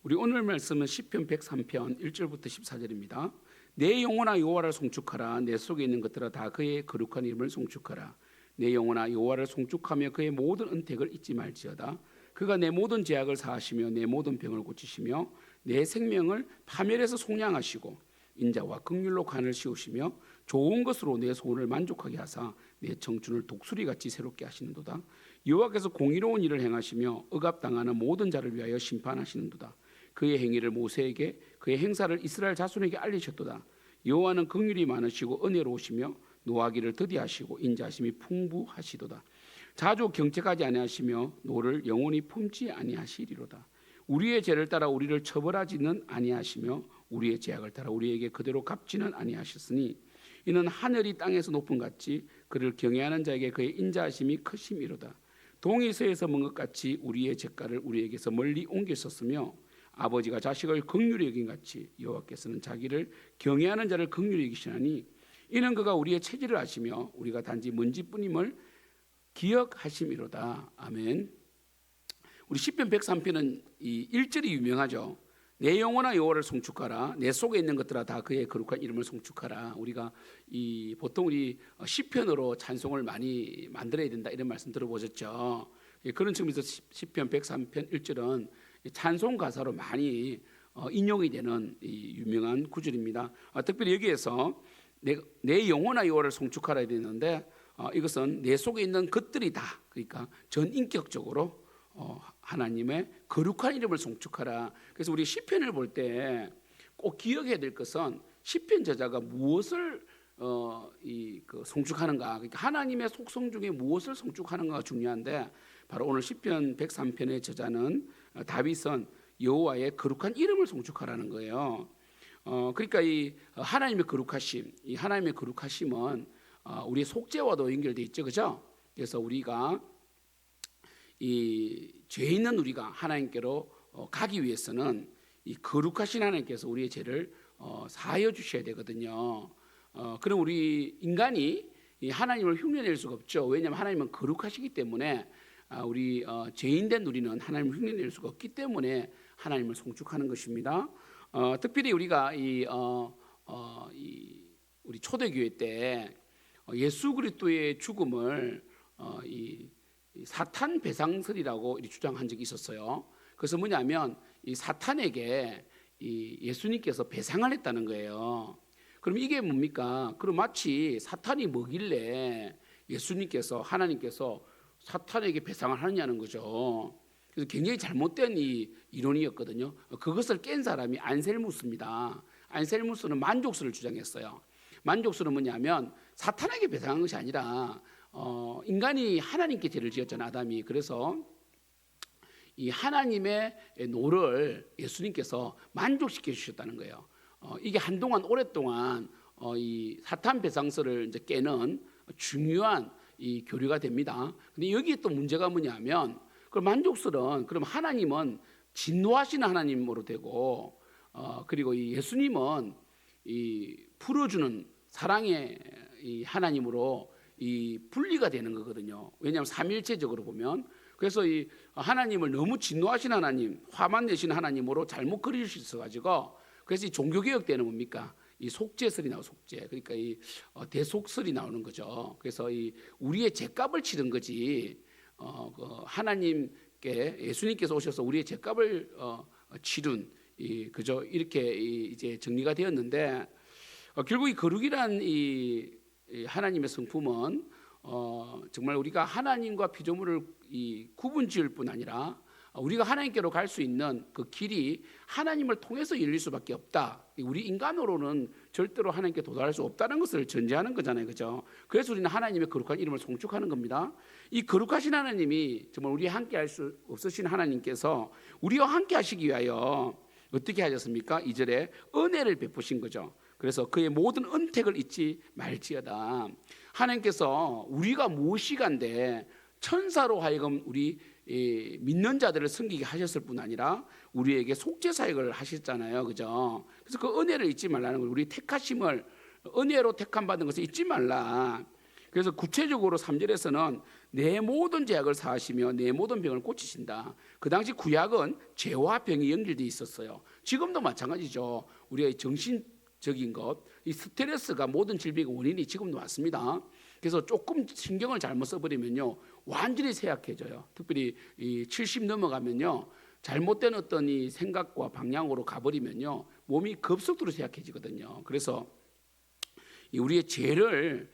우리 오늘 말씀은 시편 103편 1절부터 14절입니다. 내 영혼아 여호와를 송축하라. 내 속에 있는 것들아 다 그의 거룩한 이름을 송축하라. 내 영혼아 여호와를 송축하며 그의 모든 은택을 잊지 말지어다. 그가 내 모든 죄악을 사하시며 내 모든 병을 고치시며 내 생명을 파멸에서 속량하시고 인자와 긍휼로 간을 씌우시며 좋은 것으로 내 소원을 만족하게 하사 내 청춘을 독수리같이 새롭게 하시는도다. 여호와께서 공의로운 일을 행하시며 억압당하는 모든 자를 위하여 심판하시는도다. 그의 행위를 모세에게 그의 행사를 이스라엘 자손에게 알리셨도다. 여호와는 긍휼이 많으시고 은혜로우시며 노하기를 더디하시고 인자하심이 풍부하시도다. 자주 경책하지 아니하시며 노를 영원히 품지 아니하시리로다. 우리의 죄를 따라 우리를 처벌하지는 아니하시며 우리의 죄악을 따라 우리에게 그대로 갚지는 아니하셨으니 이는 하늘이 땅에서 높음 같이 그를 경외하는 자에게 그의 인자하심이 크심이로다. 동이 서에서 먼 것 같이 우리의 죄가를 우리에게서 멀리 옮기셨으며 아버지가 자식을 긍휼히 여긴 같이 여호와께서는 자기를 경외하는 자를 긍휼히 여기시나니 이는 그가 우리의 체질을 아시며 우리가 단지 먼지뿐임을 기억하심이로다. 아멘. 우리 시편 103편은 이 1절이 유명하죠. 내 영혼아 여호와를 송축하라. 내 속에 있는 것들아 다 그의 거룩한 이름을 송축하라. 우리가 보통 우리 시편으로 찬송을 많이 만들어야 된다 이런 말씀 들어보셨죠. 그런 측면에서 시편 103편 1절은 찬송 가사로 많이 인용이 되는 유명한 구절입니다. 특별히 여기에서 내 영혼아 여호와를 송축하라 되는데 이것은 내 속에 있는 것들이다. 그러니까 전인격적으로 하나님의 거룩한 이름을 송축하라. 그래서 우리 시편을 볼 때 꼭 기억해야 될 것은 시편 저자가 무엇을 송축하는가, 그러니까 하나님의 속성 중에 무엇을 송축하는가가 중요한데 바로 오늘 시편 103편의 저자는 다윗은 여호와의 거룩한 이름을 송축하라는 거예요. 그러니까 이 하나님의 거룩하심, 이 하나님의 거룩하심은 우리의 속죄와도 연결돼 있죠, 그죠? 그래서 우리가 이 죄 있는 우리가 하나님께로 가기 위해서는 이 거룩하신 하나님께서 우리의 죄를 사하여 주셔야 되거든요. 그럼 우리 인간이 이 하나님을 흉내낼 수가 없죠. 왜냐하면 하나님은 거룩하시기 때문에 우리 죄인된 우리는 하나님을 흉내낼 수가 없기 때문에 하나님을 송축하는 것입니다. 특별히 우리가 우리 초대교회 때 예수 그리스도의 죽음을 이 사탄 배상설이라고 주장한 적이 있었어요. 그래서 뭐냐면 이 사탄에게 이 예수님께서 배상을 했다는 거예요. 그럼 이게 뭡니까? 그럼 마치 사탄이 뭐길래 예수님께서 하나님께서 사탄에게 배상을 하느냐는 거죠. 그래서 굉장히 잘못된 이 이론이었거든요. 그것을 깬 사람이 안셀무스입니다. 안셀무스는 만족수를 주장했어요. 만족수는 뭐냐면 사탄에게 배상한 것이 아니라 인간이 하나님께 죄를 지었잖아요, 아담이. 그래서 이 하나님의 노를 예수님께서 만족시켜 주셨다는 거예요. 이게 한동안 오랫동안 이 사탄 배상설을 이제 깨는 중요한 이 교류가 됩니다. 근데 여기에 또 문제가 뭐냐면 그 만족설은 그럼 하나님은 진노하시는 하나님으로 되고 그리고 이 예수님은 이 풀어주는 사랑의 이 하나님으로 이 분리가 되는 거거든요. 왜냐하면 삼일체적으로 보면. 그래서 이 하나님을 너무 진노하신 하나님, 화만 내신 하나님으로 잘못 그릴 수 있어가지고 그래서 이 종교개혁 때는 뭡니까? 이 속죄설이 나오고 속죄, 그러니까 이 대속설이 나오는 거죠. 그래서 이 우리의 죄값을 치른 거지. 하나님께 예수님께서 오셔서 우리의 죄값을 치른 그저 이렇게 이제 정리가 되었는데 결국 이 거룩이란 이 하나님의 성품은 정말 우리가 하나님과 피조물을 구분지을 뿐 아니라 우리가 하나님께로 갈 수 있는 그 길이 하나님을 통해서 열릴 수밖에 없다. 우리 인간으로는 절대로 하나님께 도달할 수 없다는 것을 전제하는 거잖아요, 그죠? 그래서 우리는 하나님의 거룩한 이름을 송축하는 겁니다. 이 거룩하신 하나님이 정말 우리와 함께할 수 없으신 하나님께서 우리와 함께하시기 위하여 어떻게 하셨습니까? 2절에 은혜를 베푸신 거죠. 그래서 그의 모든 은택을 잊지 말지어다. 하나님께서 우리가 무엇이간데 천사로 하여금 우리 믿는 자들을 섬기게 하셨을 뿐 아니라 우리에게 속죄 사역을 하셨잖아요, 그죠? 그래서 그 은혜를 잊지 말라는 거예요. 우리 택하심을 은혜로 택함 받은 것을 잊지 말라. 그래서 구체적으로 3절에서는 내 모든 죄악을 사하시며 내 모든 병을 고치신다. 그 당시 구약은 죄와 병이 연결되어 있었어요. 지금도 마찬가지죠. 우리가 정신적인 것, 이 스트레스가 모든 질병의 원인이 지금도 많습니다. 그래서 조금 신경을 잘못 써버리면요, 완전히 쇠약해져요. 특별히 이 70 넘어가면요, 잘못된 어떤 이 생각과 방향으로 가버리면요, 몸이 급속도로 쇠약해지거든요. 그래서 우리의 죄를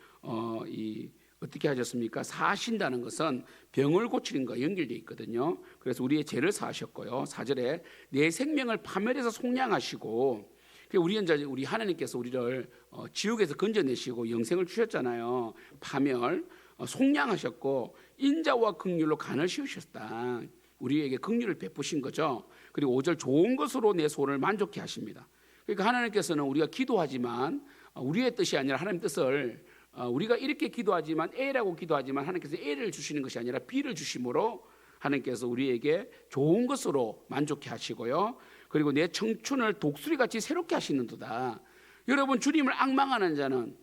어떻게 하셨습니까? 사하신다는 것은 병을 고치는 것과 연결되어 있거든요. 그래서 우리의 죄를 사하셨고요. 4절에 내 생명을 파멸해서 속량하시고, 우리 하나님께서 우리를 지옥에서 건져내시고 영생을 주셨잖아요. 파멸, 속량하셨고 인자와 긍휼로 간을 씌우셨다. 우리에게 긍휼을 베푸신 거죠. 그리고 5절 좋은 것으로 내 소원을 만족케 하십니다. 그러니까 하나님께서는 우리가 기도하지만 우리의 뜻이 아니라 하나님 뜻을, 우리가 이렇게 기도하지만 A라고 기도하지만 하나님께서 A를 주시는 것이 아니라 B를 주심으로 하나님께서 우리에게 좋은 것으로 만족케 하시고요. 그리고 내 청춘을 독수리같이 새롭게 하시는도다. 여러분, 주님을 앙망하는 자는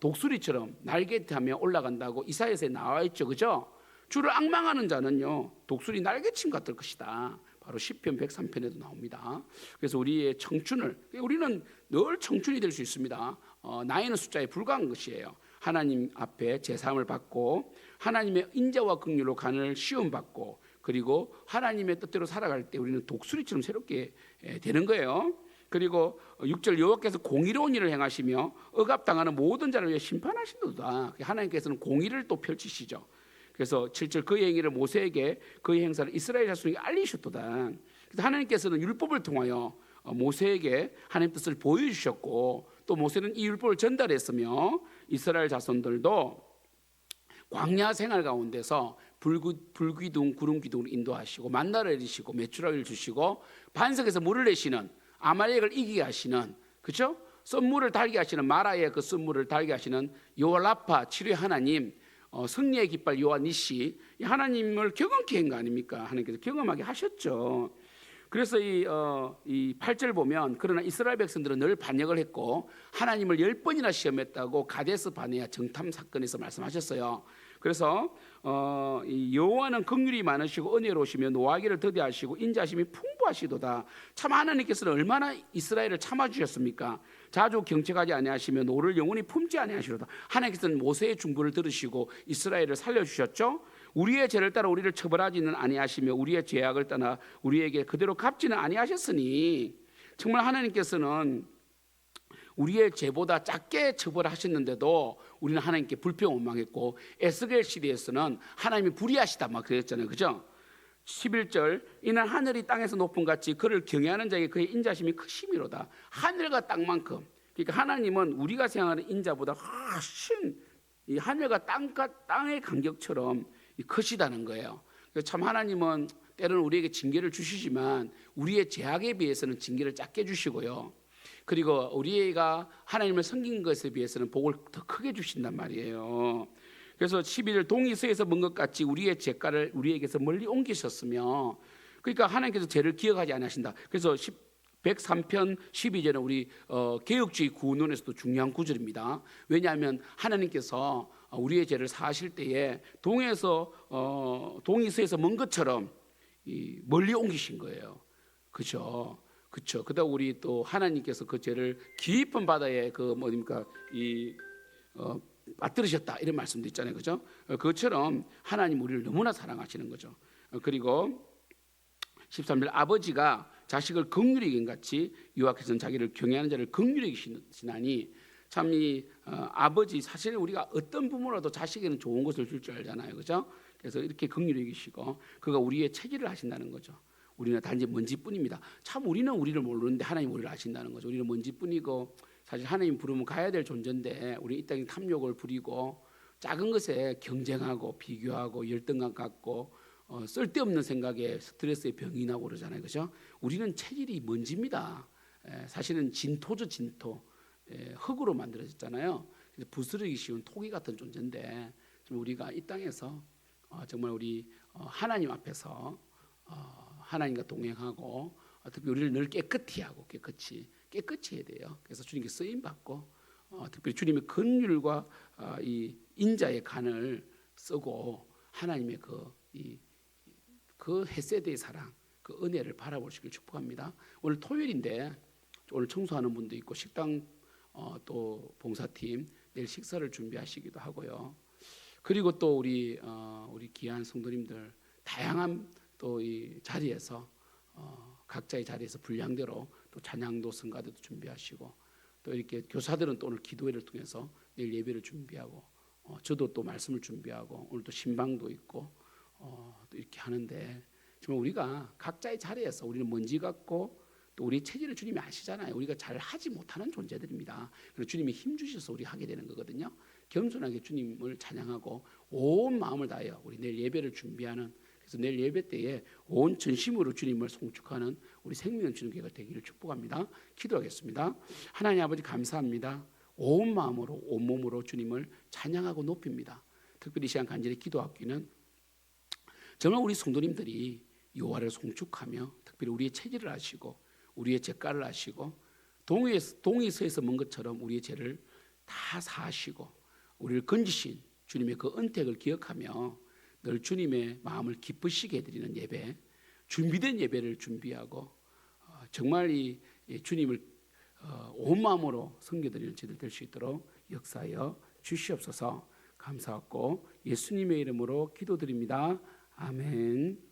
독수리처럼 날개타며 올라간다고 이사야서에 나와 있죠, 그죠? 주를 앙망하는 자는요, 독수리 날개침 같을 것이다. 바로 시편 103편에도 나옵니다. 그래서 우리의 청춘을, 우리는 늘 청춘이 될 수 있습니다. 나이는 숫자에 불과한 것이에요. 하나님 앞에 제사함을 받고 하나님의 인자와 긍휼로 간을 시험 받고, 그리고 하나님의 뜻대로 살아갈 때 우리는 독수리처럼 새롭게 되는 거예요. 그리고 6절 여호와께서 공의로운 일을 행하시며 억압당하는 모든 자를 위해 심판하신도다. 하나님께서는 공의를 또 펼치시죠. 그래서 7절 그의 행위를 모세에게 그의 행사를 이스라엘 자손에게 알리셨도다. 그래서 하나님께서는 율법을 통하여 모세에게 하나님 뜻을 보여주셨고, 또 모세는 이 율법을 전달했으며 이스라엘 자손들도 광야 생활 가운데서 불기둥 구름기둥으로 인도하시고 만나를 내리시고 메추라기를 주시고 반석에서 물을 내시는, 아말렉을 이기게 하시는, 그렇죠? 썬물을 달게 하시는, 마라의 그 썬물을 달게 하시는 여호와 라파 치료의 하나님, 승리의 깃발 여호와 니시, 이 하나님을 경험케 한 거 아닙니까? 하나님께서 경험하게 하셨죠. 그래서 이 8절 보면 그러나 이스라엘 백성들은 늘 반역을 했고 하나님을 10번이나 시험했다고 가데스 바네아 정탐 사건에서 말씀하셨어요. 그래서 이 여호와는 긍휼이 많으시고 은혜로우시며 노하기를 더디하시고 인자심이 풍부하시도다. 참 하나님께서는 얼마나 이스라엘을 참아주셨습니까? 자주 경책하지 아니하시며 노를 영원히 품지 아니하시로다. 하나님께서는 모세의 중보를 들으시고 이스라엘을 살려주셨죠. 우리의 죄를 따라 우리를 처벌하지는 아니하시며 우리의 죄악을 떠나 우리에게 그대로 갚지는 아니하셨으니, 정말 하나님께서는 우리의 죄보다 작게 처벌하셨는데도 우리는 하나님께 불평 원망했고, 에스겔 시대에서는 하나님이 불의하시다 막 그랬잖아요, 그죠? 11절 이는 하늘이 땅에서 높은 같이 그를 경외하는 자에게 그의 인자심이 크심이로다. 하늘과 땅만큼, 그러니까 하나님은 우리가 생각하는 인자보다 훨씬 이 하늘과 땅의 간격처럼 크시다는 거예요. 참 하나님은 때로는 우리에게 징계를 주시지만 우리의 죄악에 비해서는 징계를 작게 주시고요. 그리고 우리가 하나님을 섬긴 것에 비해서는 복을 더 크게 주신단 말이에요. 그래서 11절 동이 서에서 먼 것 같이 우리의 죄가를 우리에게서 멀리 옮기셨으며, 그러니까 하나님께서 죄를 기억하지 않으신다. 그래서 103편 12절은 우리 개혁주의 구원론에서도 중요한 구절입니다. 왜냐하면 하나님께서 우리의 죄를 사하실 때에 동이 서에서 먼 것처럼 멀리 옮기신 거예요. 그렇죠? 그렇죠. 그다음 우리 또 하나님께서 그 죄를 깊은 바다에 빠뜨리셨다 이런 말씀도 있잖아요, 그렇죠? 그것처럼 하나님 우리를 너무나 사랑하시는 거죠. 그리고 13절 아버지가 자식을 긍휼히 여긴 같이 여호와께서는 자기를 경외하는 자를 긍휼히 여기시나니, 참 이 아버지, 사실 우리가 어떤 부모라도 자식에게는 좋은 것을 줄 줄 알잖아요, 그렇죠? 그래서 이렇게 긍휼히 여기시고 그가 우리의 체질을 하신다는 거죠. 우리는 단지 먼지뿐입니다. 참 우리는 우리를 모르는데 하나님 우리를 아신다는 거죠. 우리는 먼지뿐이고 사실 하나님 부르면 가야 될 존재인데 우리 이 땅에 탐욕을 부리고 작은 것에 경쟁하고 비교하고 열등감 갖고 쓸데없는 생각에 스트레스에 병이 나고 그러잖아요, 그렇죠? 우리는 체질이 먼지입니다. 사실은 진토죠, 진토. 흙으로 만들어졌잖아요. 그래서 부스러기 쉬운 토기 같은 존재인데 좀 우리가 이 땅에서 정말 우리 하나님 앞에서 하나님과 동행하고 특히 우리를 늘 깨끗이 하고 깨끗이 해야 돼요. 그래서 주님께 쓰임 받고 특별히 주님의 긍휼과 이 인자의 간을 쓰고 하나님의 그 헤세드의 사랑, 그 은혜를 바라보시길 축복합니다. 오늘 토요일인데 오늘 청소하는 분도 있고 식당 또 봉사팀 내일 식사를 준비하시기도 하고요. 그리고 또 우리 귀한 성도님들 다양한 또 이 자리에서 각자의 자리에서 분량대로 또 찬양도 성가대도 준비하시고 또 이렇게 교사들은 또 오늘 기도회를 통해서 내일 예배를 준비하고 저도 또 말씀을 준비하고 오늘 또 신방도 있고 또 이렇게 하는데 정말 우리가 각자의 자리에서 우리는 먼지 같고 또 우리의 체질을 주님이 아시잖아요. 우리가 잘 하지 못하는 존재들입니다. 그래서 주님이 힘 주셔서 우리 하게 되는 거거든요. 겸손하게 주님을 찬양하고 온 마음을 다하여 우리 내일 예배를 준비하는, 그래서 내일 예배 때에 온 전심으로 주님을 송축하는 우리 생명 주는 교회가 되기를 축복합니다. 기도하겠습니다. 하나님 아버지 감사합니다. 온 마음으로 온 몸으로 주님을 찬양하고 높입니다. 특별히 이 시간 간절히 기도하기는 정말 우리 성도님들이 여호와를 송축하며 특별히 우리의 체질을 아시고 우리의 죄가를 아시고 동이서에서 먼 것처럼 우리의 죄를 다 사하시고 우리를 건지신 주님의 그 은택을 기억하며 늘 주님의 마음을 기쁘시게 해드리는 예배, 준비된 예배를 준비하고 정말 이 주님을 온 마음으로 섬겨드리는 저희들 될 수 있도록 역사하여 주시옵소서. 감사하고 예수님의 이름으로 기도드립니다. 아멘.